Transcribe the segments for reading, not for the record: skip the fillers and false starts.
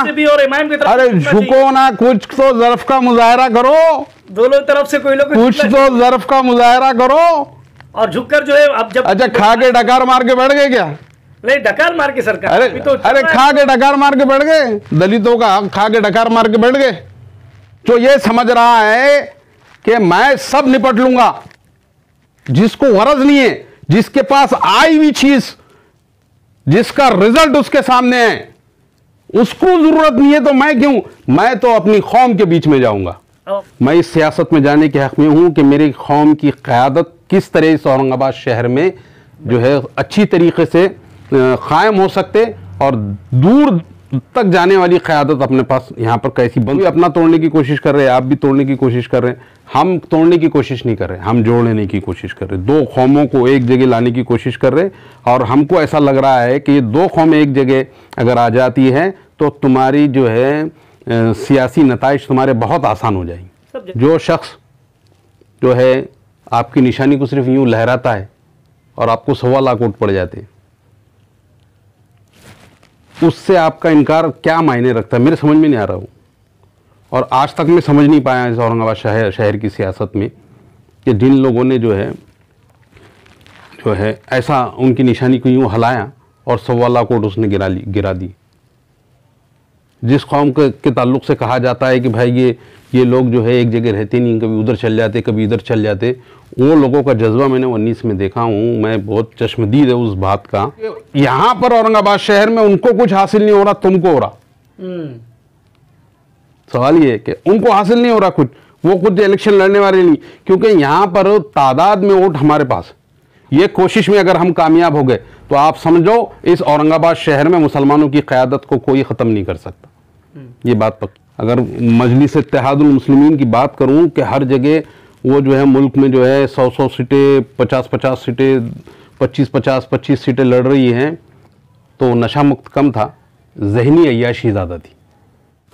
भी और इमाम की तरफ। अरे झुको ना, कुछ तो ज़र्फ का मुजाहरा करो, दोनों तरफ से कोई लोग कुछ तो ज़र्फ का मुजाहरा करो। और झुककर जो है अब जब अच्छा, खा के डकार मार के बैठ गए क्या? नहीं, डकार मार के सरकार। अरे तो अरे खा के डकार मार के बैठ गए, दलितों का हक खा के डकार मार के बैठ गए। जो ये समझ रहा है कि मैं सब निपट लूंगा, जिसको गरज नहीं है, जिसके पास आई हुई चीज, जिसका रिजल्ट उसके सामने है, उसको जरूरत नहीं है तो मैं क्यों, मैं तो अपनी कौम के बीच में जाऊंगा। मैं इस सियासत में जाने के हक में हूं कि मेरी कौम की क़यादत किस तरह इस औरंगाबाद शहर में जो है अच्छी तरीके से कायम हो सकते और दूर तक जाने वाली क़यादत अपने पास यहाँ पर कैसी बन। अपना तोड़ने की कोशिश कर रहे हैं, आप भी तोड़ने की कोशिश कर रहे हैं। हम तोड़ने की कोशिश नहीं कर रहे, हम जोड़ने की कोशिश कर रहे हैं। दो कौमों को एक जगह लाने की कोशिश कर रहे हैं और हमको ऐसा लग रहा है कि ये दो कौमें एक जगह अगर आ जाती हैं तो तुम्हारी जो है सियासी नताइज तुम्हारे बहुत आसान हो जाएंगे। जो शख्स जो है आपकी निशानी को सिर्फ यूं लहराता है और आपको 1.25 लाख वोट पड़ जाते हैं, उससे आपका इनकार क्या मायने रखता है, मेरे समझ में नहीं आ रहा हूँ। और आज तक मैं समझ नहीं पाया इस औरंगाबाद शहर की सियासत में कि जिन लोगों ने जो है ऐसा उनकी निशानी को यूं हलाया और 1.25 लाख वोट उसने गिरा दी। जिस कौम के ताल्लुक से कहा जाता है कि भाई ये लोग जो है एक जगह रहते नहीं, कभी उधर चल जाते कभी इधर चल जाते, वो लोगों का जज्बा मैंने 19 में देखा हूँ। मैं बहुत चश्मदीद है उस बात का। यहाँ पर औरंगाबाद शहर में उनको कुछ हासिल नहीं हो रहा, तुमको हो रहा। सवाल ये है कि उनको हासिल नहीं हो रहा कुछ, वो खुद इलेक्शन लड़ने वाले नहीं, क्योंकि यहाँ पर तादाद में वोट हमारे पास। ये कोशिश में अगर हम कामयाब हो गए तो आप समझो इस औरंगाबाद शहर में मुसलमानों की क़यादत को कोई ख़त्म नहीं कर सकता। ये बात पक्की। अगर मजलिस इत्तेहादुल मुस्लिमीन की बात करूं कि हर जगह वो जो है मुल्क में जो है 100 सीटें, 50 सीटें, 25 सीटें लड़ रही हैं, तो नशा मुक्त कम था, ज़हनी अय्याशी ज़्यादा थी।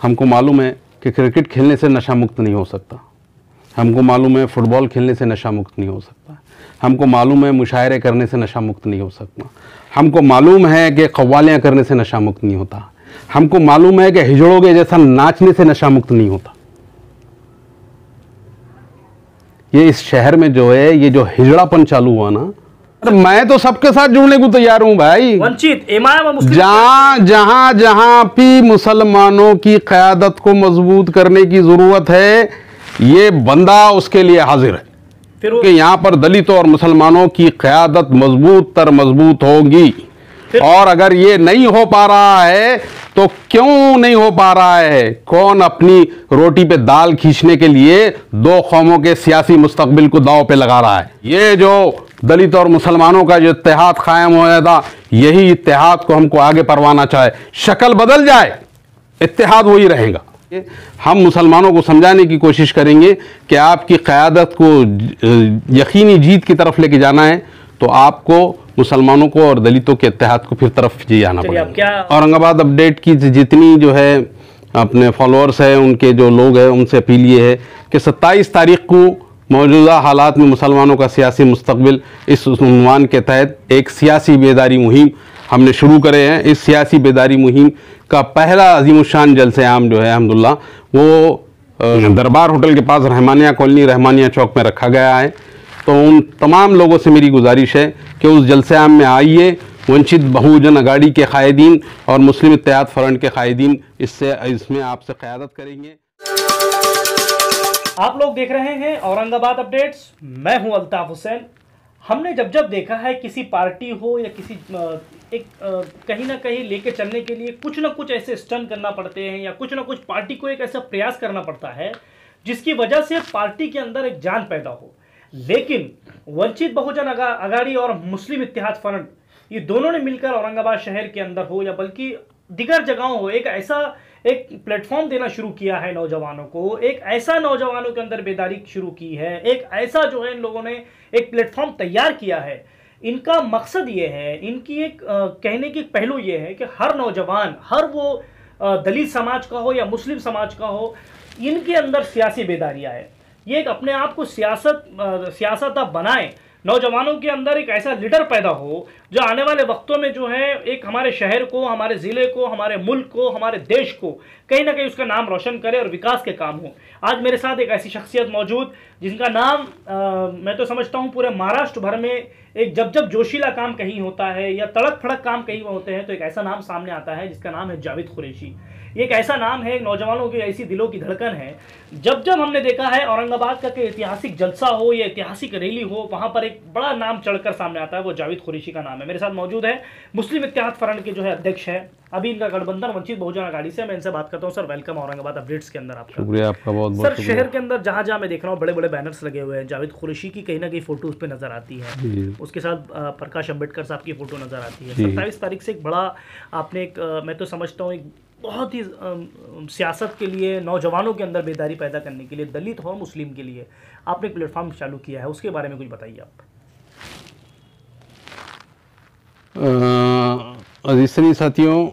हमको मालूम है कि क्रिकेट खेलने से नशा मुक्त नहीं हो सकता, हमको मालूम है फुटबॉल खेलने से नशा मुक्त नहीं हो सकता, हमको मालूम है मुशायरे करने से नशा मुक्त नहीं हो सकता, हमको मालूम है कि कव्वालियाँ करने से नशा मुक्त नहीं होता, हमको मालूम है कि हिजड़ों जैसा नाचने से नशा मुक्त नहीं होता। ये इस शहर में जो है ये जो हिजड़ापन चालू हुआ ना, तो मैं तो सबके साथ जुड़ने को तैयार हूं भाई। वंचित इमाम जहां भी मुसलमानों की क़यादत को मजबूत करने की जरूरत है, ये बंदा उसके लिए हाजिर है। कि यहाँ पर दलितों और मुसलमानों की क़यादत मजबूत होगी। और अगर ये नहीं हो पा रहा है तो क्यों नहीं हो पा रहा है? कौन अपनी रोटी पे दाल खींचने के लिए दो कौमों के सियासी मुस्तकबिल को दांव पे लगा रहा है? ये जो दलित और मुसलमानों का जो इत्तेहाद कायम होया था, यही इत्तेहाद को हमको आगे परवाना चाहे। शक्ल बदल जाए, इत्तेहाद वही रहेगा। हम मुसलमानों को समझाने की कोशिश करेंगे कि आपकी क़यादत को यकीनी जीत की तरफ लेके जाना है तो आपको मुसलमानों को और दलितों के इत्तेहाद को फिर तरफ जी आना पड़ेगा। औरंगाबाद अपडेट की जितनी जो है अपने फॉलोअर्स हैं, उनके जो लोग हैं, उनसे अपील ये है कि 27 तारीख को मौजूदा हालात में मुसलमानों का सियासी मुस्तकबिल, इस उन्वान के तहत एक सियासी बेदारी मुहिम हमने शुरू करे हैं। इस सियासी बेदारी मुहिम का पहला अजीमुशान जलसे आम जो है अल्हम्दुलिल्लाह वो दरबार होटल के पास रहमानिया कॉलोनी, रहमानिया चौक में रखा गया है। तो उन तमाम लोगों से मेरी गुजारिश है कि उस जलसे आम में आइए। वंचित बहुजन अगाड़ी के कायदीन और मुस्लिम इत्तेहाद फ्रंट के कायदीन इसमें आपसे क़यादत करेंगे। आप लोग देख रहे हैं औरंगाबाद अपडेट्स, मैं हूं अल्ताफ हुसैन। हमने जब देखा है किसी पार्टी हो या किसी कहीं ना कहीं लेके चलने के लिए कुछ ना कुछ ऐसे स्टंट करना पड़ते हैं या कुछ ना कुछ पार्टी को एक ऐसा प्रयास करना पड़ता है जिसकी वजह से पार्टी के अंदर एक जान पैदा हो। लेकिन वंचित बहुजन अगाड़ी और मुस्लिम इत्तेहाद फ्रंट, ये दोनों ने मिलकर औरंगाबाद शहर के अंदर हो या बल्कि दिगर जगहों हो, एक ऐसा एक प्लेटफॉर्म देना शुरू किया है नौजवानों को, एक ऐसा नौजवानों के अंदर बेदारी शुरू की है, एक ऐसा जो है इन लोगों ने एक प्लेटफॉर्म तैयार किया है। इनका मकसद ये है, इनकी एक कहने की पहलू ये है कि हर नौजवान, हर वो दलित समाज का हो या मुस्लिम समाज का हो, इनके अंदर सियासी बेदारी आए। ये एक अपने आप को सियासत बनाए, नौजवानों के अंदर एक ऐसा लीडर पैदा हो जो आने वाले वक्तों में जो है एक हमारे शहर को, हमारे ज़िले को, हमारे मुल्क को, हमारे देश को कहीं ना कहीं उसका नाम रोशन करे और विकास के काम हो। आज मेरे साथ एक ऐसी शख्सियत मौजूद जिनका नाम मैं तो समझता हूँ पूरे महाराष्ट्र भर में एक जब जब जोशीला काम कहीं होता है या तड़क फड़क काम कहीं होते हैं तो एक ऐसा नाम सामने आता है जिसका नाम है जावेद कुरैशी। ये एक ऐसा नाम है, नौजवानों की ऐसी दिलों की धड़कन है। जब जब हमने देखा है औरंगाबाद का कोई ऐतिहासिक जलसा हो या ऐतिहासिक रैली हो, वहां पर एक बड़ा नाम चढ़कर सामने आता है, वो जावेद कुरैशी का नाम है। मेरे साथ मौजूद है मुस्लिम इत्तेहाद फ्रंट के जो है अध्यक्ष है, अभी इनका गठबंधन वंचित बहुजन अघाड़ी से। मैं इनसे बात करता हूँ। सर वेलकम औरंगाबाद अपडेट्स के अंदर आपका। शुक्रिया आपका बहुत बहुत। सर शहर के अंदर जहाँ जहाँ मैं देख रहा हूँ बड़े बड़े बैनर्स लगे हुए हैं, जावेद कुरैशी की कहीं ना कहीं फोटो उस पर नजर आती है, उसके साथ प्रकाश अम्बेडकर साहब की फोटो नजर आती है। 27 तारीख से एक बड़ा आपने एक मैं तो समझता हूँ एक बहुत ही सियासत के लिए, नौजवानों के अंदर बेदारी पैदा करने के लिए, दलित और मुस्लिम के लिए आपने एक प्लेटफॉर्म चालू किया है, उसके बारे में कुछ बताइए आप। अजीज़ साथियों,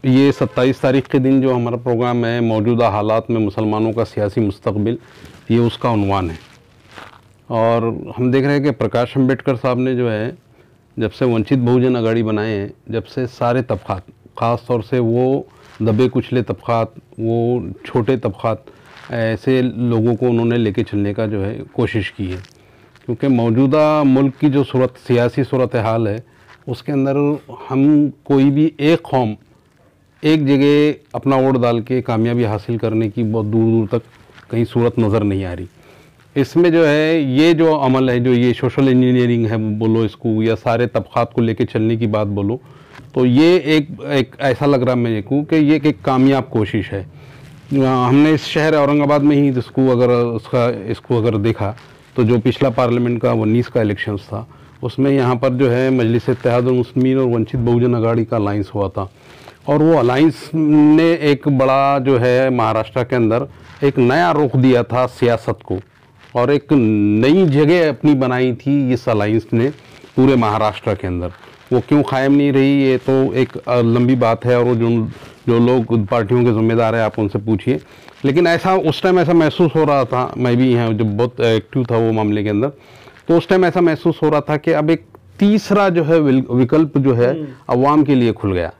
ये 27 तारीख के दिन जो हमारा प्रोग्राम है मौजूदा हालात में मुसलमानों का सियासी मुस्तकबिल, ये उसका उन्वान है। और हम देख रहे हैं कि प्रकाश अम्बेडकर साहब ने जो है जब से वंचित बहुजन अघाड़ी बनाए हैं, जब से सारे तबक़ात, ख़ास तौर से वो दबे कुचले तबक़ात, वो छोटे तबक़ात, ऐसे लोगों को उन्होंने लेके चलने का जो है कोशिश की है। क्योंकि मौजूदा मुल्क की जो सियासी सूरत हाल है उसके अंदर हम कोई भी एक कौम एक जगह अपना वोट डाल के कामयाबी हासिल करने की बहुत दूर दूर तक कहीं सूरत नज़र नहीं आ रही। इसमें जो है ये जो अमल है, जो ये सोशल इंजीनियरिंग है बोलो इसको, या सारे तबक़ात को लेके चलने की बात बोलो, तो ये एक ऐसा लग रहा मेरे को कि ये एक कामयाब कोशिश है। हमने इस शहर औरंगाबाद में ही इसको अगर देखा तो जो पिछला पार्लियामेंट का 19 का इलेक्शंस था उसमें यहाँ पर जो है मजलिस इत्तेहादुल मुस्लिमीन और वंचित बहुजन अघाड़ी का अलाइंस हुआ था, और वो अलाइंस ने एक बड़ा जो है महाराष्ट्र के अंदर एक नया रुख दिया था सियासत को, और एक नई जगह अपनी बनाई थी इस अलाइंस ने पूरे महाराष्ट्र के अंदर। वो क्यों कायम नहीं रही ये तो एक लंबी बात है, और वो जो लोग पार्टियों के ज़िम्मेदार है आप उनसे पूछिए। लेकिन ऐसा उस टाइम ऐसा महसूस हो रहा था, मैं भी यहाँ जब बहुत एक्टिव था वो मामले के अंदर, तो उस टाइम ऐसा महसूस हो रहा था कि अब एक तीसरा जो है विकल्प जो है अवाम के लिए खुल गया,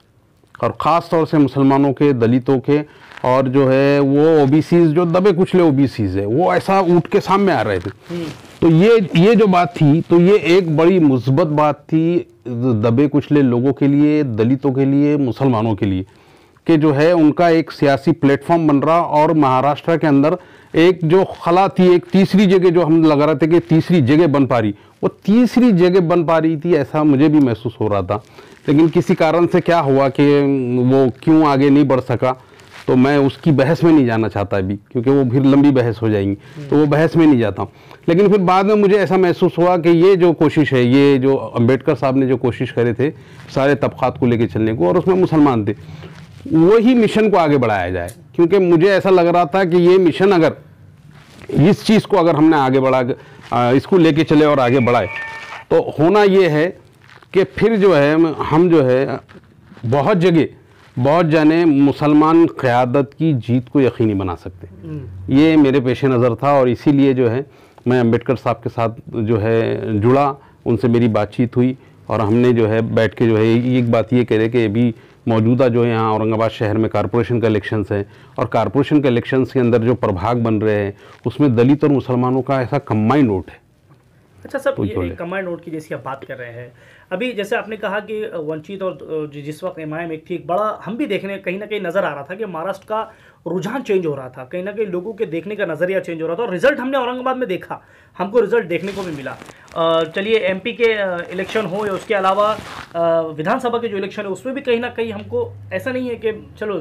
और ख़ास तौर से मुसलमानों के, दलितों के, और जो है वो ओबीसीज, जो दबे कुचले ओबीसीज है, वो ऐसा उठ के सामने आ रहे थे। तो ये जो बात थी, तो ये एक बड़ी मुस्बत बात थी दबे कुचले लोगों के लिए, दलितों के लिए, मुसलमानों के लिए, कि जो है उनका एक सियासी प्लेटफॉर्म बन रहा। और महाराष्ट्र के अंदर एक जो खला थी, एक तीसरी जगह जो हम लगा रहे थे कि तीसरी जगह बन पा रही, वो तीसरी जगह बन पा रही थी, ऐसा मुझे भी महसूस हो रहा था। लेकिन किसी कारण से क्या हुआ कि वो क्यों आगे नहीं बढ़ सका, तो मैं उसकी बहस में नहीं जाना चाहता अभी, क्योंकि वो फिर लंबी बहस हो जाएंगी, तो वो बहस में नहीं जाता। लेकिन फिर बाद में मुझे ऐसा महसूस हुआ कि ये जो कोशिश है, ये जो अम्बेडकर साहब ने जो कोशिश करे थे सारे तबक़ात को लेके चलने को, और उसमें मुसलमान थे, वही मिशन को आगे बढ़ाया जाए। क्योंकि मुझे ऐसा लग रहा था कि ये मिशन अगर इस चीज़ को अगर हमने आगे बढ़ा, इसको लेके चले और आगे बढ़ाए, तो होना ये है कि फिर जो है हम जो है बहुत जाने मुसलमान क़यादत की जीत को यकीनी बना सकते। ये मेरे पेश नज़र था, और इसीलिए जो है मैं अम्बेडकर साहब के साथ जो है जुड़ा, उनसे मेरी बातचीत हुई, और हमने जो है बैठ के जो है एक बात ये कह रहे कि अभी मौजूदा जो है यहाँ औरंगाबाद शहर में कारपोरेशन का इलेक्शंस है, और कारपोरेशन के इलेक्शंस के अंदर जो प्रभाग बन रहे हैं उसमें दलित और मुसलमानों का ऐसा कंबाइंड वोट है। अच्छा सर, ये कमांड नोट की जैसी आप बात कर रहे हैं, अभी जैसे आपने कहा कि वंचित और जिस वक्त एमआईएम एक थी, एक बड़ा हम भी देखने कहीं ना कहीं नज़र आ रहा था कि महाराष्ट्र का रुझान चेंज हो रहा था, कहीं ना कहीं लोगों के देखने का नज़रिया चेंज हो रहा था, और रिजल्ट हमने औरंगाबाद में देखा, हमको रिजल्ट देखने को भी मिला। चलिए एमपी के इलेक्शन हो या उसके अलावा विधानसभा के जो इलेक्शन है उसमें भी कहीं ना कहीं हमको ऐसा नहीं है कि चलो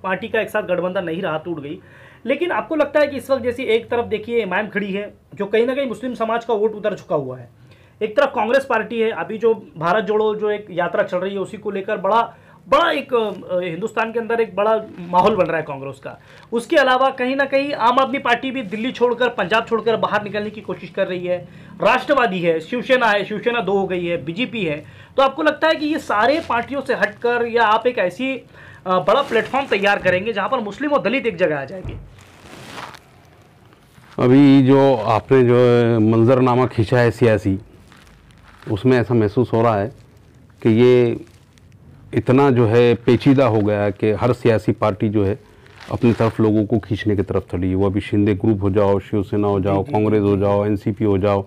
पार्टी का एक साथ गठबंधन नहीं रहा, टूट गई। लेकिन आपको लगता है कि इस वक्त जैसी एक तरफ देखिए एमआईएम खड़ी है जो कहीं ना कहीं मुस्लिम समाज का वोट उतर चुका हुआ है, एक तरफ कांग्रेस पार्टी है, अभी जो भारत जोड़ो जो एक यात्रा चल रही है उसी को लेकर बड़ा एक हिंदुस्तान के अंदर एक बड़ा माहौल बन रहा है कांग्रेस का। उसके अलावा कहीं ना कहीं आम आदमी पार्टी भी दिल्ली छोड़कर, पंजाब छोड़कर बाहर निकलने की कोशिश कर रही है, राष्ट्रवादी है, शिवसेना है, शिवसेना 2 हो गई है, बीजेपी है। तो आपको लगता है कि ये सारे पार्टियों से हटकर या आप एक ऐसी बड़ा प्लेटफॉर्म तैयार करेंगे जहां पर मुस्लिम और दलित एक जगह आ जाएंगे? अभी जो आपने जो मंजरनामा खींचा है सियासी, उसमें ऐसा महसूस हो रहा है कि ये इतना जो है पेचीदा हो गया है कि हर सियासी पार्टी जो है अपनी तरफ लोगों को खींचने की तरफ चली है। वो अभी शिंदे ग्रुप हो जाओ, शिवसेना हो जाओ, कांग्रेस हो जाओ, एनसीपी हो जाओ,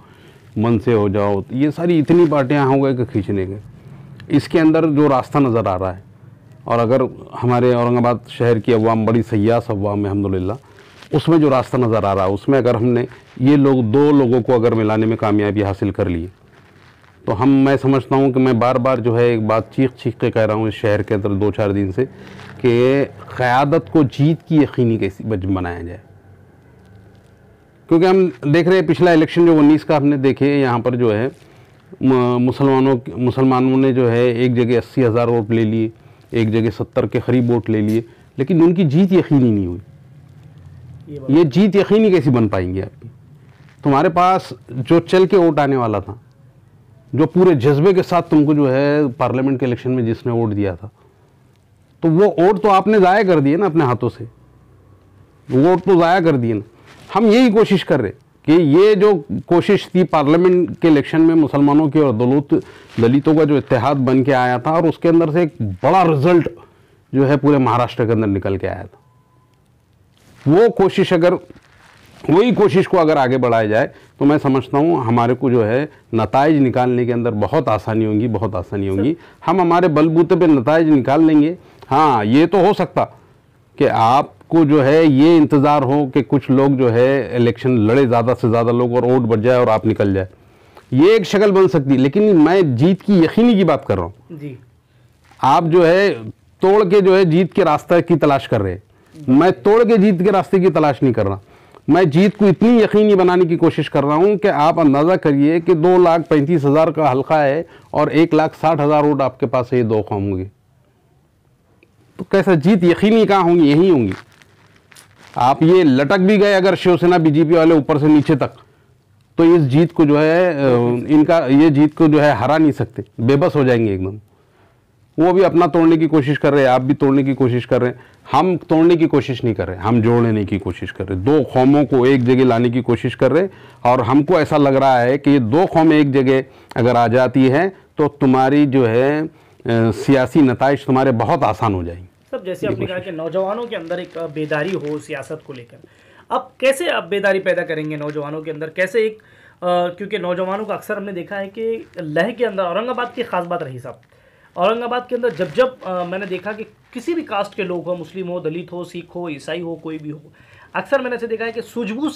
मनसे हो जाओ, ये सारी इतनी पार्टियां हो गए कि खींचने के। इसके अंदर जो रास्ता नज़र आ रहा है, और अगर हमारे औरंगाबाद शहर की अवाम बड़ी सयास अवाम है अल्हम्दुलिल्लाह, उसमें जो रास्ता नज़र आ रहा है, उसमें अगर हमने ये लोग 2 लोगों को अगर मिलाने में कामयाबी हासिल कर ली तो मैं समझता हूँ कि मैं बार बार जो है एक बात चीख चीख के कह रहा हूँ इस शहर के अंदर 2-4 दिन से कि क़यादत को जीत की यकीनी कैसे बनाया जाए। क्योंकि हम देख रहे हैं पिछला इलेक्शन जो 19 का हमने देखे, यहाँ पर जो है मुसलमानों ने जो है एक जगह 80,000 वोट ले लिए, एक जगह 70 के करीब वोट ले लिए, लेकिन उनकी जीत यकीनी नहीं हुई। ये जीत यकीनी कैसी बन पाएंगी आपकी? तुम्हारे पास जो चल के वोट आने वाला था, जो पूरे जज्बे के साथ तुमको जो है पार्लियामेंट के इलेक्शन में जिसने वोट दिया था, तो वो वोट तो आपने ज़ाया कर दिए ना अपने हाथों से, वोट तो ज़ाया कर दिए ना। हम यही कोशिश कर रहे कि ये जो कोशिश थी पार्लियामेंट के इलेक्शन में मुसलमानों की और दलितों का जो इत्तेहाद बन के आया था, और उसके अंदर से एक बड़ा रिजल्ट जो है पूरे महाराष्ट्र के अंदर निकल के आया था, वो कोशिश अगर वही कोशिश को अगर आगे बढ़ाया जाए तो मैं समझता हूँ हमारे को जो है नताइज निकालने के अंदर बहुत आसानी होगी, बहुत आसानी होगी। हम हमारे बलबूते पे नताइज निकाल लेंगे। हाँ, ये तो हो सकता कि आपको जो है ये इंतज़ार हो कि कुछ लोग जो है इलेक्शन लड़े ज़्यादा से ज़्यादा लोग और वोट बढ़ जाए और आप निकल जाए, ये एक शक्ल बन सकती, लेकिन मैं जीत की यकीनी की बात कर रहा हूँ जी। आप जो है तोड़ के जो है जीत के रास्ते की तलाश कर रहे हैं, मैं तोड़ के जीत के रास्ते की तलाश नहीं कर रहा। मैं जीत को इतनी यकीनी बनाने की कोशिश कर रहा हूं कि आप अंदाज़ा करिए कि 2,35,000 का हल्का है और 1,60,000 वोट आपके पास है, ये 2 कौम होंगे, तो कैसा जीत यकीनी कहाँ होंगी? यही होंगी। आप ये लटक भी गए अगर शिवसेना बीजेपी वाले ऊपर से नीचे तक, तो इस जीत को जो है ये जीत को जो है हरा नहीं सकते, बेबस हो जाएंगे एकदम। वो भी अपना तोड़ने की कोशिश कर रहे हैं, आप भी तोड़ने की कोशिश कर रहे हैं, हम तोड़ने की कोशिश नहीं कर रहे, हम जोड़ने की कोशिश कर रहे, 2 कौमों को एक जगह लाने की कोशिश कर रहे। और हमको ऐसा लग रहा है कि ये 2 कौमें एक जगह अगर आ जाती हैं तो तुम्हारी जो है सियासी नताइज तुम्हारे बहुत आसान हो जाएंगे। सब जैसे आपने कहा कि नौजवानों के अंदर एक बेदारी हो सियासत को लेकर, अब कैसे आप बेदारी पैदा करेंगे नौजवानों के अंदर, कैसे एक क्योंकि नौजवानों का अक्सर हमने देखा है कि लह के अंदर, औरंगाबाद की खास बात रही साहब, औरंगाबाद के अंदर जब मैंने देखा कि किसी भी कास्ट के लोग हो, मुस्लिम हो, दलित हो, सिख हो, ईसाई हो, कोई भी हो, अक्सर मैंने ऐसे देखा है कि सूझबूझ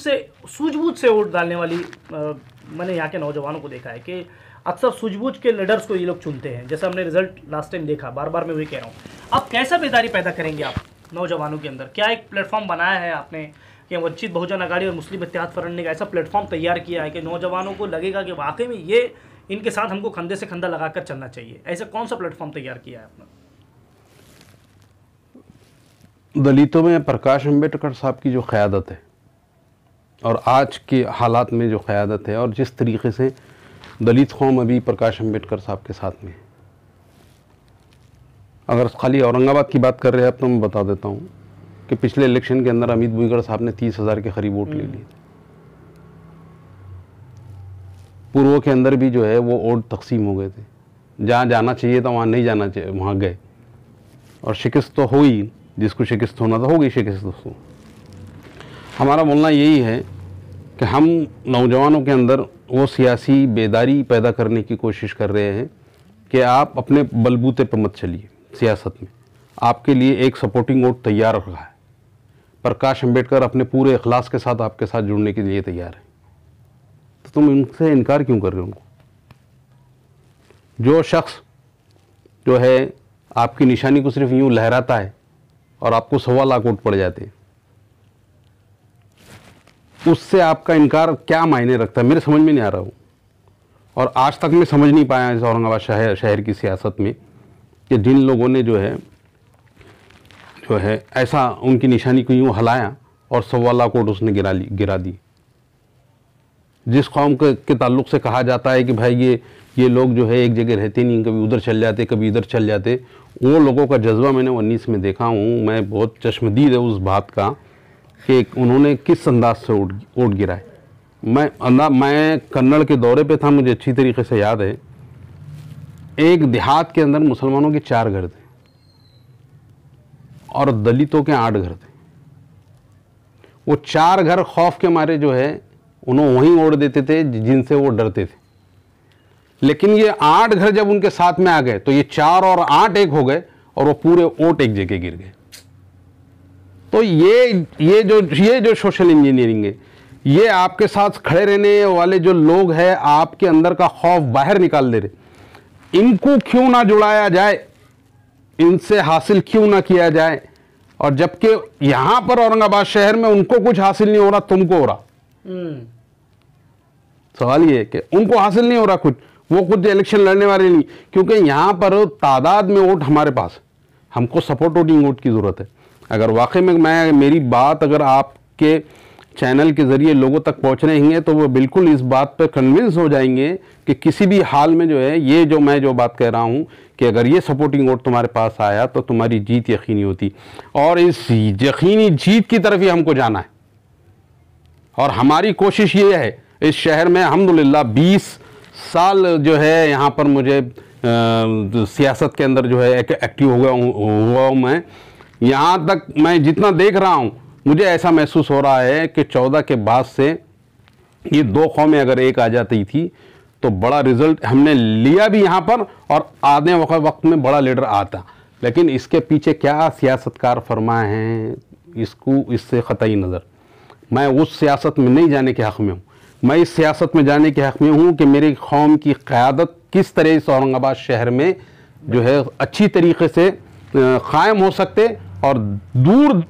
से वोट डालने वाली मैंने यहाँ के नौजवानों को देखा है कि अक्सर सूझबूझ के लीडर्स को ये लोग चुनते हैं, जैसा हमने रिजल्ट लास्ट टाइम देखा। बार बार मैं वही कह रहा हूँ, अब कैसा बेदारी पैदा करेंगे आप नौजवानों के अंदर? क्या एक प्लेटफॉर्म बनाया है आपने कि वंचित बहुजन आघाड़ी और मुस्लिम इत्तेहाद फ्रंट ने ऐसा प्लेटफॉर्म तैयार किया है कि नौजवानों को लगेगा कि वाकई में ये इनके साथ हमको कंधे से कंधा लगाकर चलना चाहिए? ऐसा कौन सा प्लेटफॉर्म तैयार किया है आपने? दलितों में प्रकाश अंबेडकर साहब की जो क़यादत है और आज के हालात में जो क़यादत है और जिस तरीके से दलित कौम अभी प्रकाश अंबेडकर साहब के साथ में, अगर खाली औरंगाबाद की बात कर रहे हैं अब तो मैं बता देता हूँ कि पिछले इलेक्शन के अंदर अमित बुईगढ़ साहब ने 30,000 के करीब वोट ले लिए। पूर्व के अंदर भी जो है वो वोट तकसीम हो गए थे, जहाँ जाना चाहिए था वहाँ नहीं जाना चाहिए, वहाँ गए और शिकस्त तो हुई, जिसको शिकस्त होना था हो गई शिकस्त। दोस्तों, हमारा बोलना यही है कि हम नौजवानों के अंदर वो सियासी बेदारी पैदा करने की कोशिश कर रहे हैं कि आप अपने बलबूते पर मत चलिए सियासत में। आपके लिए एक सपोर्टिंग वोट तैयार रखा है, प्रकाश अंबेडकर अपने पूरे इखलास के साथ आपके साथ जुड़ने के लिए तैयार है, तो तुम इनसे इनकार क्यों कर रहे हो उनको? जो शख्स जो है आपकी निशानी को सिर्फ यूं लहराता है और आपको 1.25 लाख वोट पड़ जाते हैं, उससे आपका इनकार क्या मायने रखता है? मेरे समझ में नहीं आ रहा हूँ, और आज तक मैं समझ नहीं पाया इस औरंगाबाद शहर की सियासत में कि जिन लोगों ने जो है ऐसा उनकी निशानी को यूं हलाया और 1.25 लाख वोट उसने गिरा दी। जिस कौम के ताल्लुक़ से कहा जाता है कि भाई ये लोग जो है एक जगह रहते नहीं, कभी उधर चल जाते कभी इधर चल जाते, वो लोगों का जज्बा मैंने 19 में देखा हूँ। मैं बहुत चश्मदीद है उस बात का कि उन्होंने किस अंदाज से वोट गिराए। मैं कन्नड़ के दौरे पे था, मुझे अच्छी तरीके से याद है एक देहात के अंदर मुसलमानों के 4 घर थे और दलितों के 8 घर थे। वो 4 घर खौफ के मारे जो है उन्हें वहीं ओढ़ देते थे जिनसे वो डरते थे। लेकिन ये 8 घर जब उनके साथ में आ गए तो ये 4 और 8 एक हो गए और वो पूरे ओट एक जगह गिर गए। तो ये जो सोशल इंजीनियरिंग है, ये आपके साथ खड़े रहने वाले जो लोग हैं आपके अंदर का खौफ बाहर निकाल दे रहे। इनको क्यों ना जुड़ाया जाए, इनसे हासिल क्यों ना किया जाए। और जबकि यहां पर औरंगाबाद शहर में उनको कुछ हासिल नहीं हो रहा, तुमको हो रहा। सवाल ये है कि उनको हासिल नहीं हो रहा कुछ, वो खुद इलेक्शन लड़ने वाले नहीं, क्योंकि यहां पर तादाद में वोट हमारे पास, हमको सपोर्ट वोटिंग वोट की जरूरत है। अगर वाकई में मेरी बात अगर आपके चैनल के जरिए लोगों तक पहुंच रहे हैं तो वो बिल्कुल इस बात पर कन्विंस हो जाएंगे कि किसी भी हाल में जो है ये जो मैं जो बात कह रहा हूं कि अगर ये सपोर्टिंग वोट तुम्हारे पास आया तो तुम्हारी जीत यकीनी होती। और इस यकीनी जीत की तरफ ही हमको जाना है। और हमारी कोशिश ये है इस शहर में अल्हम्दुलिल्लाह 20 साल जो है यहाँ पर मुझे सियासत के अंदर जो है एक्टिव हुआ हूँ मैं। यहाँ तक मैं जितना देख रहा हूँ मुझे ऐसा महसूस हो रहा है कि 14 के बाद से ये 2 कौमें अगर एक आ जाती थी तो बड़ा रिजल्ट हमने लिया भी यहाँ पर और आने वक्त में बड़ा लीडर आता। लेकिन इसके पीछे क्या सियासतकार फरमाए हैं इससे क़तई नज़र। मैं उस सियासत में नहीं जाने के हक़ में हूँ। मैं इस सियासत में जाने के हक़ में हूँ कि मेरी कौम की क़यादत किस तरह इस औरंगाबाद शहर में जो है अच्छी तरीके से क़ायम हो सकते और दूर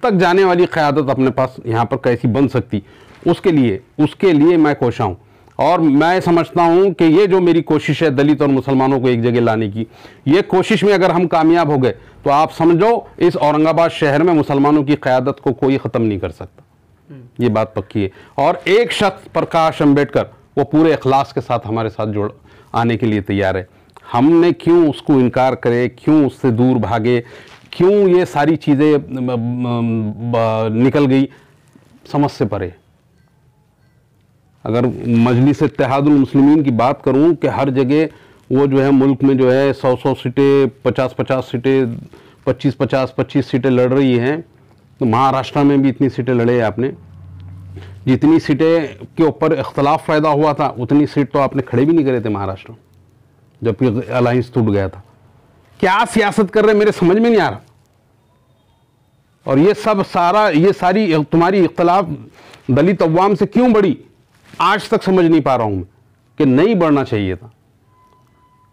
तक जाने वाली क़यादत अपने पास यहाँ पर कैसी बन सकती, उसके लिए मैं कोशिश हूँ। और मैं समझता हूँ कि ये जो मेरी कोशिश है दलित और मुसलमानों को एक जगह लाने की, ये कोशिश में अगर हम कामयाब हो गए तो आप समझो इस औरंगाबाद शहर में मुसलमानों की क़यादत को कोई ख़त्म नहीं कर सकता। ये बात पक्की है। और एक शख्स प्रकाश अम्बेडकर वो पूरे इखलास के साथ हमारे साथ जुड़ आने के लिए तैयार है। हमने क्यों उसको इनकार करे, क्यों उससे दूर भागे, क्यों ये सारी चीज़ें निकल गई, समझ से परे। अगर मजलिस इत्तेहादुल मुस्लिमीन की बात करूं कि हर जगह वो जो है मुल्क में जो है 100-100 सीटें, 50-50 सीटें, 25-50-25 सीटें लड़ रही हैं, तो महाराष्ट्र में भी इतनी सीटें लड़े आपने। जितनी सीटें के ऊपर इख्तलाफ पैदा हुआ था उतनी सीट तो आपने खड़े भी नहीं करे थे महाराष्ट्र, जबकि अलायंस टूट गया था। क्या सियासत कर रहे मेरे समझ में नहीं आ रहा। और ये सारी तुम्हारी इख्तलाफ दलित अवाम से क्यों बढ़ी, आज तक समझ नहीं पा रहा हूं मैं कि नहीं बढ़ना चाहिए था,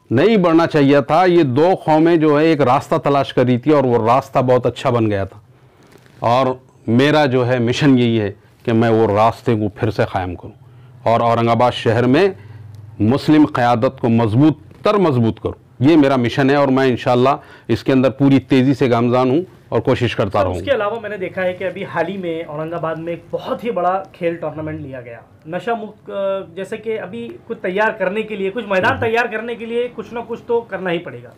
नहीं बढ़ना चाहिए था। ये 2 कौमें जो है एक रास्ता तलाश कर रही थी और वो रास्ता बहुत अच्छा बन गया था। और मेरा जो है मिशन यही है कि मैं वो रास्ते को फिर से कायम करूं और औरंगाबाद शहर में मुस्लिम क़यादत को मजबूत करूं। ये मेरा मिशन है और मैं इंशाल्लाह इसके अंदर पूरी तेज़ी से गामज़ान हूँ और कोशिश करता रहूँगा। उसके अलावा मैंने देखा है कि अभी हाल ही में औरंगाबाद में एक बहुत ही बड़ा खेल टूर्नामेंट लिया गया, नशा मुक्त। जैसे कि अभी कुछ तैयार करने के लिए, कुछ मैदान तैयार करने के लिए कुछ ना कुछ तो करना ही पड़ेगा।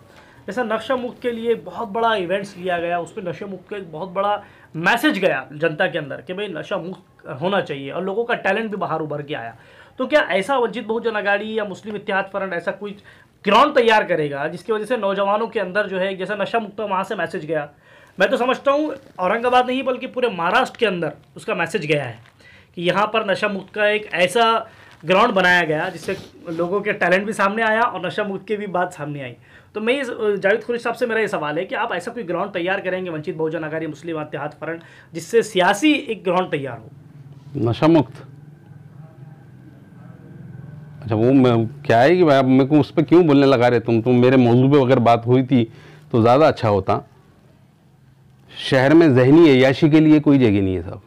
जैसा नशा मुक्त के लिए बहुत बड़ा इवेंट्स लिया गया, उस पर नशा मुक्त का एक बहुत बड़ा मैसेज गया जनता के अंदर कि भाई नशा मुक्त होना चाहिए और लोगों का टैलेंट भी बाहर उभर के आया। तो क्या ऐसा वंचित बहुजन आघाड़ी या मुस्लिम इत्तेहाद फ्रंट ऐसा कोई ग्राउंड तैयार करेगा जिसकी वजह से नौजवानों के अंदर जो है जैसा नशा मुक्त वहाँ से मैसेज गया? मैं तो समझता हूँ औरंगाबाद नहीं बल्कि पूरे महाराष्ट्र के अंदर उसका मैसेज गया है कि यहाँ पर नशा मुक्त का एक ऐसा ग्राउंड बनाया गया जिससे लोगों के टैलेंट भी सामने आया और नशा मुक्त की भी बात सामने आई। तो मैं जावेद खुरेशी साहब से मेरा ये सवाल है कि आप ऐसा कोई ग्राउंड तैयार करेंगे वंचित बहुजन आघाड़ी मुस्लिम इत्तेहाद फ्रंट जिससे सियासी एक ग्राउंड तैयार हो नशा मुक्त? अच्छा, वो क्या है कि भाई मेरे को उस पर क्यों बोलने लगा रहे तुम मेरे मौजू पे अगर बात हुई थी तो ज़्यादा अच्छा होता। शहर में ज़हनी अय्याशी के लिए कोई जगह नहीं है साहब।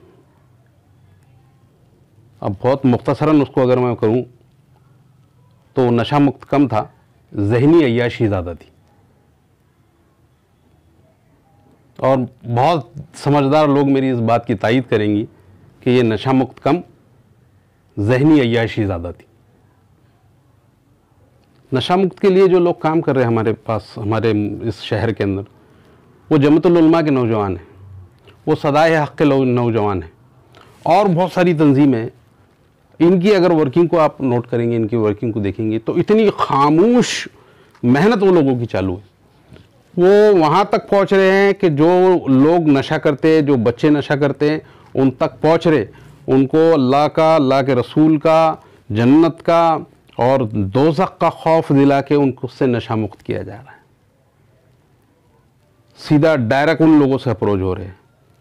अब बहुत मुख्तसरन उसको अगर मैं करूं तो नशा मुक्त कम था, ज़हनी अय्याशी ज़्यादा थी। और बहुत समझदार लोग मेरी इस बात की तायीद करेंगी कि ये नशा मुक्त कम, ज़हनी अय्याशी ज़्यादा थी। नशा मुक्त के लिए जो लोग काम कर रहे हैं हमारे पास, हमारे इस शहर के अंदर, वो जमातुल उलमा के नौजवान हैं, वो सदाए हक़ के नौजवान हैं और बहुत सारी तंजीमें। इनकी अगर वर्किंग को आप नोट करेंगे, इनकी वर्किंग को देखेंगे तो इतनी खामोश मेहनत वो लोगों की चालू है। वो वहाँ तक पहुँच रहे हैं कि जो लोग नशा करते हैं, जो बच्चे नशा करते हैं, उन तक पहुँच रहे, उनको अल्लाह का, अल्लाह के रसूल का, जन्नत का और दोज़ख का खौफ दिला के उनको उससे नशा मुक्त किया जा रहा है। सीधा डायरेक्ट उन लोगों से अप्रोच हो रहे हैं।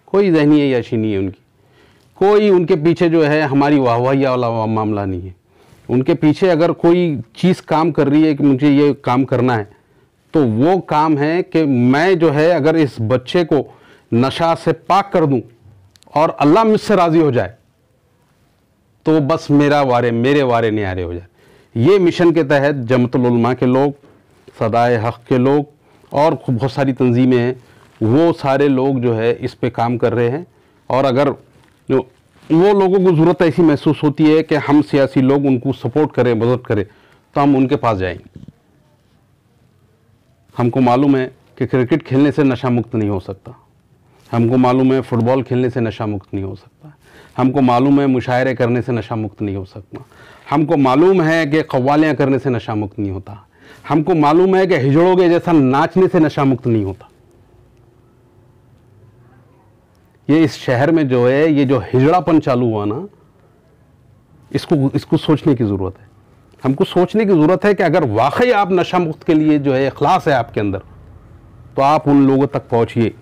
कोई ज़हनी अय्याशी नहीं है उनकी, कोई उनके पीछे जो है हमारी वाहवाही वाला मामला नहीं है। उनके पीछे अगर कोई चीज़ काम कर रही है कि मुझे ये काम करना है, तो वो काम है कि मैं जो है अगर इस बच्चे को नशा से पाक कर दूं और अल्लाह मुझसे राज़ी हो जाए तो बस मेरे वारे न्यारे हो जाए। ये मिशन के तहत जमातुल उलमा के लोग, सदाए हक़ के लोग और बहुत सारी तंजीमें हैं, वो सारे लोग जो है इस पे काम कर रहे हैं। और अगर वो लोगों को ज़रूरत ऐसी महसूस होती है कि हम सियासी लोग उनको सपोर्ट करें, मदद करें, तो हम उनके पास जाएंगे। हमको मालूम है कि क्रिकेट खेलने से नशा मुक्त नहीं हो सकता, हमको मालूम है फुटबॉल खेलने से नशा मुक्त नहीं हो सकता, हमको मालूम है मुशायरे करने से नशा मुक्त नहीं हो सकता, हमको मालूम है कि कव्वालियाँ करने से नशा मुक्त नहीं होता, हमको मालूम है कि हिजड़ों के जैसा नाचने से नशा मुक्त नहीं होता। ये इस शहर में जो है ये जो हिजड़ापन चालू हुआ ना, इसको सोचने की ज़रूरत है। हमको सोचने की ज़रूरत है कि अगर वाकई आप नशा मुक्त के लिए जो है इखलास है आपके अंदर, तो आप उन लोगों तक पहुंचिए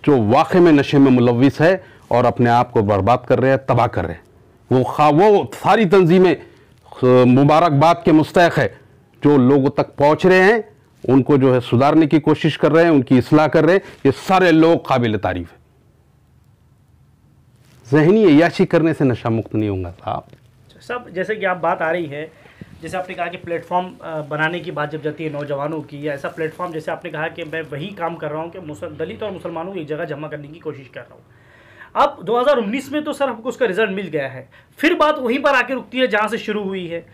जो वाकई में नशे में मुलव्विस है और अपने आप को बर्बाद कर रहे हैं, तबाह कर रहे हैं। वो सारी तंजीमें मुबारकबाद के मुस्तहक़ है जो लोगों तक पहुंच रहे हैं, उनको जो है सुधारने की कोशिश कर रहे हैं, उनकी इस्लाह कर रहे हैं। ये सारे लोग काबिल तारीफ है। ज़हनी अय्याशी करने से नशा मुक्त नहीं होगा साहब। सब जैसे कि आप बात आ रही है, जैसे आपने कहा कि प्लेटफॉर्म बनाने की बात जब जाती है नौजवानों की, या ऐसा प्लेटफॉर्म जैसे आपने कहा कि मैं वही काम कर रहा हूँ कि दलित और मुसलमानों को एक जगह जमा करने की कोशिश कर रहा हूँ। अब 2019 में तो सर हमको उसका रिजल्ट मिल गया है, फिर बात वहीं पर आके रुकती है जहाँ से शुरू हुई है।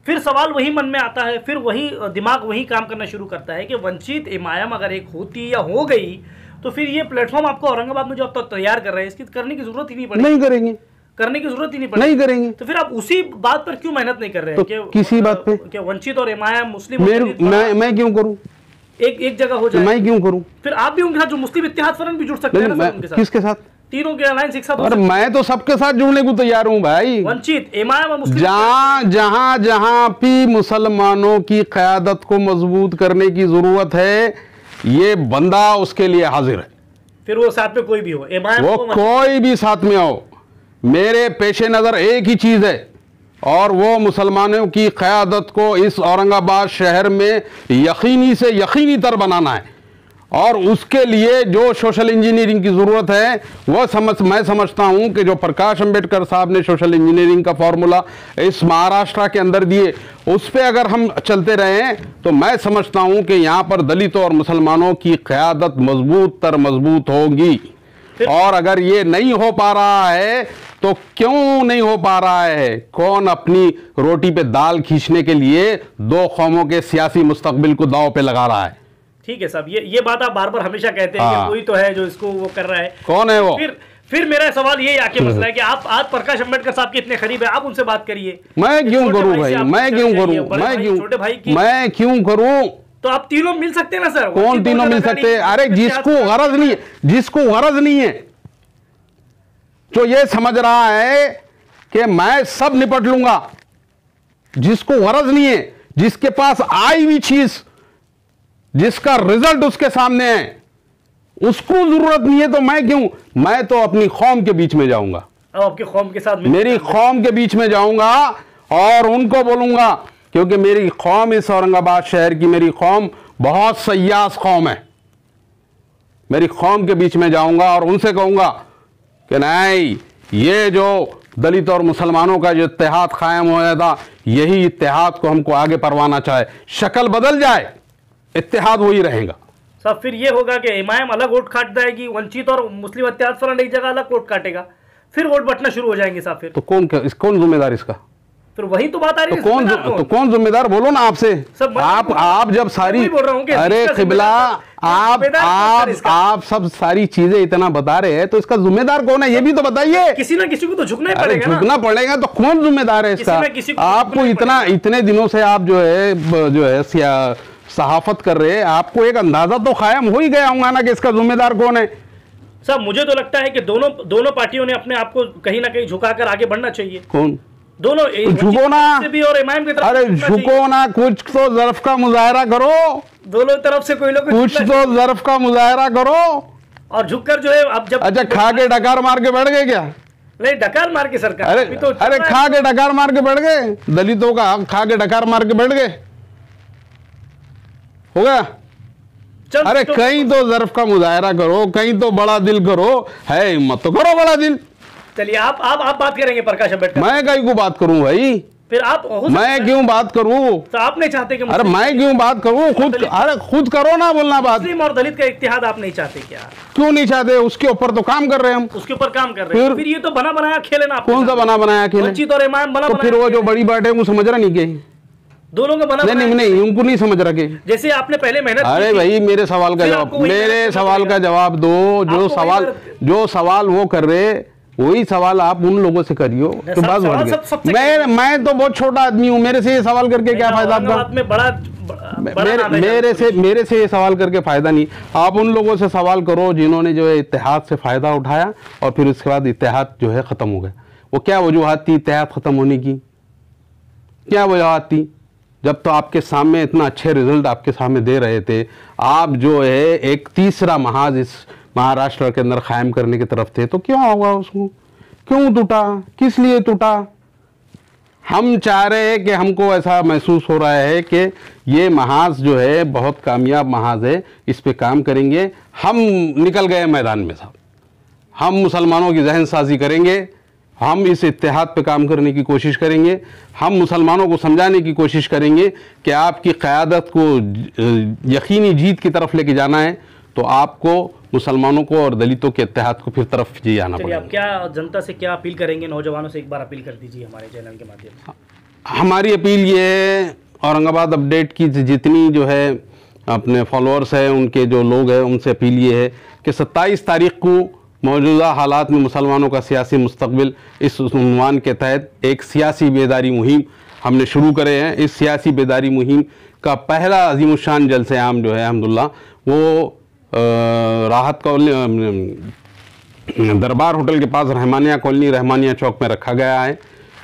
फिर सवाल वही मन में आता है, फिर वही दिमाग वही काम करना शुरू करता है कि वंचित इमाम अगर एक होती या हो गई तो फिर ये प्लेटफॉर्म आपको औरंगाबाद में जो आप तैयार कर रहे हैं इसकी करने की जरूरत ही नहीं पड़ेगी। नहीं करेंगे, करने की जरूरत ही नहीं पड़ेगी, नहीं करेंगे। तो फिर आप उसी बात पर क्यों मेहनत नहीं कर रहे हैं? तो किसी बात पे कि वंचित और इमाम मुस्लिम मैं क्यों करूं? एक जगह हो जाए, मैं क्यों करूं? फिर आप भी उनके साथ जो मुस्लिम इत्तेहाद फरन भी जुड़ सकते हैं ना उनके साथ। किसके साथ? तीनों के अलायंस एक साथ। और मैं तो सबके साथ जुड़ने को तैयार हूं भाई। वंचित इमाम और मुस्लिम जहां भी मुसलमानों की क़यादत को मजबूत करने की जरूरत है, ये बंदा उसके लिए हाजिर है। फिर वो साथ में कोई भी हो, इमाम वो कोई भी साथ में हो, मेरे पेशे नज़र एक ही चीज़ है और वो मुसलमानों की क़यादत को इस औरंगाबाद शहर में यकीनी से यकीनी तर बनाना है। और उसके लिए जो सोशल इंजीनियरिंग की ज़रूरत है वो मैं समझता हूँ कि जो प्रकाश अंबेडकर साहब ने सोशल इंजीनियरिंग का फॉर्मूला इस महाराष्ट्र के अंदर दिए, उस पर अगर हम चलते रहें तो मैं समझता हूँ कि यहाँ पर दलितों और मुसलमानों की क़यादत मजबूत होगी। और अगर ये नहीं हो पा रहा है तो क्यों नहीं हो पा रहा है? कौन अपनी रोटी पे दाल खींचने के लिए दो कौमों के सियासी मुस्तकबिल को दांव पे लगा रहा है? ठीक है साहब, ये बात आप बार बार हमेशा कहते हैं कि कोई तो है जो इसको वो कर रहा है। कौन है वो? फिर मेरा सवाल ये आके मसला है कि आप आज प्रकाश अंबेडकर साहब के इतने करीब है, आप उनसे बात करिए। मैं क्यों करूं भाई? मैं क्यों करूं? तो आप तीनों मिल सकते हैं ना सर? कौन तीनों मिल सकते हैं? अरे जिसको गरज नहीं है, जो ये समझ रहा है कि मैं सब निपट लूंगा, जिसको गरज नहीं है, जिसके पास आई हुई चीज, जिसका रिजल्ट उसके सामने है, उसको जरूरत नहीं है, तो मैं तो अपनी कौम के बीच में जाऊंगा। आपके कौम के साथ मेरी कौम के बीच में जाऊंगा और उनको बोलूंगा, क्योंकि मेरी कौम, इस औरंगाबाद शहर की मेरी कौम बहुत सयास कौम है। मेरी कौम के बीच में जाऊंगा और उनसे कहूंगा कि नहीं, ये जो दलित और मुसलमानों का जो इत्तेहाद कायम होया था, यही इत्तेहाद को हमको आगे परवाना चाहे। शक्ल बदल जाए, इत्तेहाद वही रहेगा। सब फिर ये होगा कि इमाम अलग वोट काट जाएगी, वंचित और मुस्लिम इत्तेहाद फरन एक जगह अलग वोट काटेगा, फिर वोट बंटना शुरू हो जाएंगे साहब। फिर तो कौन जिम्मेदार इसका? फिर वही तो बात आ रही है। तो कौन जिम्मेदार, बोलो ना आपसे। आप जब सारी, अरे किबला, आप सब सारी चीजें इतना बता रहे हैं तो इसका जिम्मेदार कौन है ये भी तो बताइए। किसी ना किसी को तो झुकना ही पड़ेगा। झुकना पड़ेगा तो कौन जिम्मेदार है इसका? आपको इतने दिनों से आप जो है सहाफत कर रहे हैं, आपको एक अंदाजा तो कायम हो ही गया होगा ना कि इसका जिम्मेदार कौन है। साहब मुझे तो लगता है कि दोनों पार्टियों ने अपने आप को कहीं ना कहीं झुकाकर आगे बढ़ना चाहिए। कौन? दोनों झुको ना, और इमाम की तरफ। अरे झुको ना, कुछ तो ज़र्फ का मुजाहरा करो। दोनों तरफ से कोई लोग कुछ तो ज़र्फ का मुजाहरा करो और झुककर जो है अब जब। अच्छा, खा के डकार मार के बैठ गए क्या? नहीं, डकार मार के सरकार। अरे खा के डकार मार के बैठ गए, दलितों का खा के डकार मार के बैठ गए, हो गया? अरे कहीं तो ज़र्फ का मुजाहरा करो, कहीं तो बड़ा दिल करो, है हिम्मत तो करो बड़ा दिल। चलिए आप बात करेंगे प्रकाश अम्बेडकर। मैं कहीं को बात करूं भाई? फिर आप मैं क्यों बात करूं? तो आप नहीं चाहते कि? अरे मैं क्यों बात करूं? खुद करो ना बोलना बात। मुस्लिम और दलित का इत्तेहाद आप नहीं चाहते क्या? क्यों नहीं चाहते? उसके ऊपर तो काम कर रहे हैं हम। उसके ऊपर काम कर रहे हैं। फिर ये तो बना बनाया खेल है ना। कौन सा बना बनाया खेल? वंचित और इमाम बना। तो फिर वो जो बड़ी बात है वो समझ रहा नहीं गई, दोनों का बना। नहीं उनको नहीं समझ रखे। जैसे आपने पहले मेहनत। अरे भाई मेरे सवाल का जवाब दो। जो सवाल वो कर रहे वही सवाल आप उन लोगों से करियो तो बस बढ़ गए। मैं तो बहुत छोटा आदमी हूँ, मेरे से ये सवाल करके क्या फायदा आपका? मेरे से ये सवाल करके फायदा नहीं। आप उन लोगों से सवाल करो जिन्होंने जो है इत्तेहाद से फायदा उठाया और फिर उसके बाद इत्तेहाद जो है खत्म हो गया। वो क्या वजूहात थी इत्तेहाद खत्म होने की? क्या वजूहात थी? जब तो आपके सामने इतना अच्छे रिजल्ट आपके सामने दे रहे थे, आप जो है एक तीसरा महाज इस महाराष्ट्र के अंदर कायम करने की तरफ थे, तो क्यों होगा उसको? क्यों टूटा? किस लिए टूटा? हम चाह रहे हैं कि हमको ऐसा महसूस हो रहा है कि ये महाज जो है बहुत कामयाब महाज है, इस पे काम करेंगे। हम निकल गए मैदान में साहब, हम मुसलमानों की जहन साजी करेंगे, हम इस इत्तेहाद पे काम करने की कोशिश करेंगे, हम मुसलमानों को समझाने की कोशिश करेंगे कि आपकी क़यादत को यकीनी जीत की तरफ लेके जाना है तो आपको मुसलमानों को और दलितों के इत्तेहाद को फिर तरफ जी आना पड़ेगा। आप क्या जनता से क्या अपील करेंगे? नौजवानों से एक बार अपील कर दीजिए हमारे चैनल के माध्यम से। हमारी अपील ये है, औरंगाबाद अपडेट की जितनी जो है अपने फॉलोअर्स हैं, उनके जो लोग हैं, उनसे अपील ये है कि 27 तारीख को मौजूदा हालात में मुसलमानों का सियासी मुस्तकबिल, इस उन्वान के तहत एक सियासी बेदारी मुहिम हमने शुरू करे हैं। इस सियासी बेदारी मुहिम का पहला अजीमुशान जलसे आम जो है अल्हम्दुलिल्लाह वो राहत कॉलोनी दरबार होटल के पास रहमानिया कॉलोनी रहमानिया चौक में रखा गया है।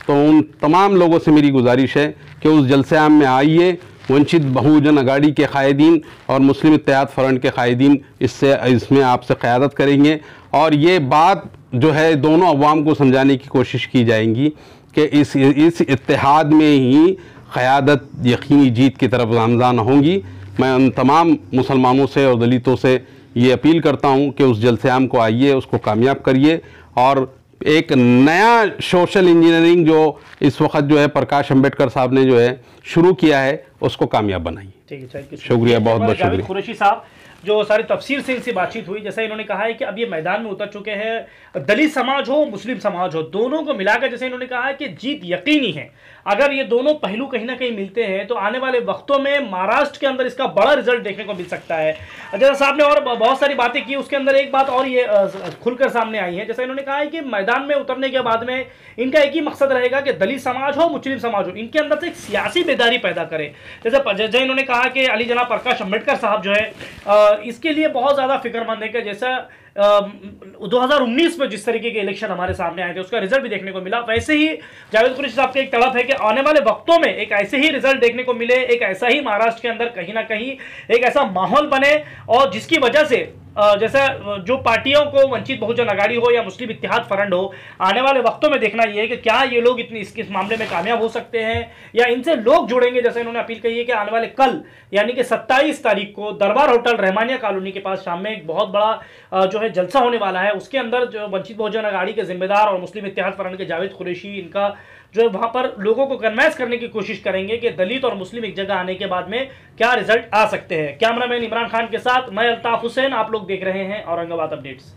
तो उन तमाम लोगों से मेरी गुजारिश है कि उस जलसे आम में आइए। वंचित बहुजन अगाड़ी के कायदीन और मुस्लिम इत्तेहाद फ्रंट के कायदीन इसमें आपसे क़यादत करेंगे और ये बात जो है दोनों अवाम को समझाने की कोशिश की जाएगी कि इस इत्तेहाद में ही क़यादत यकीनी जीत की तरफ गामज़ान होंगी। मैं उन तमाम मुसलमानों से और दलितों से ये अपील करता हूँ कि उस जलसे आम को आइए, उसको कामयाब करिए और एक नया सोशल इंजीनियरिंग जो इस वक्त जो है प्रकाश अम्बेडकर साहब ने जो है शुरू किया है उसको कामयाब बनाइए। ठीक है, शुक्रिया, बहुत बहुत शुक्रिया। कुरैशी साहब जो सारी तफसीर से इनसे बातचीत हुई, जैसा इन्होंने कहा है कि अब ये मैदान में उतर चुके हैं, दलित समाज हो मुस्लिम समाज हो दोनों को मिलाकर, जैसे इन्होंने कहा है कि जीत यकीनी है। अगर ये दोनों पहलू कहीं ना कहीं मिलते हैं तो आने वाले वक्तों में महाराष्ट्र के अंदर इसका बड़ा रिजल्ट देखने को मिल सकता है। जैसा साहब ने और बहुत सारी बातें की, उसके अंदर एक बात और ये खुलकर सामने आई है। जैसा इन्होंने कहा है कि मैदान में उतरने के बाद में इनका एक ही मकसद रहेगा कि दलित समाज हो मुस्लिम समाज हो, इनके अंदर से एक सियासी बेदारी पैदा करे। जैसे इन्होंने कहा कि अली जनाब प्रकाश अम्बेडकर साहब जो है इसके लिए बहुत ज़्यादा फिक्रमंद है कि जैसा 2019 में जिस तरीके के इलेक्शन हमारे सामने आए थे उसका रिजल्ट भी देखने को मिला, वैसे ही जावेद कुरैशी साहब की एक तड़प है कि आने वाले वक्तों में एक ऐसे ही रिजल्ट देखने को मिले, एक ऐसा ही महाराष्ट्र के अंदर कहीं ना कहीं एक ऐसा माहौल बने और जिसकी वजह से जैसा जो पार्टियों को वंचित बहुजन अगाड़ी हो या मुस्लिम इत्तेहाद फ्रंट हो, आने वाले वक्तों में देखना ये है कि क्या ये लोग इस मामले में कामयाब हो सकते हैं या इनसे लोग जुड़ेंगे। जैसे इन्होंने अपील कही है कि आने वाले कल यानी कि 27 तारीख को दरबार होटल रहमानिया कॉलोनी के पास शाम में एक बहुत बड़ा जो है जलसा होने वाला है। उसके अंदर जो वंचित बहुजन अगाड़ी के जिम्मेदार और मुस्लिम इत्तेहाद फ्रंट के जावेद कुरैशी इनका जो है वहां पर लोगों को कन्विंस करने की कोशिश करेंगे कि दलित और मुस्लिम एक जगह आने के बाद में क्या रिजल्ट आ सकते हैं। कैमरामैन इमरान खान के साथ मैं अल्ताफ हुसैन, आप लोग देख रहे हैं औरंगाबाद अपडेट्स।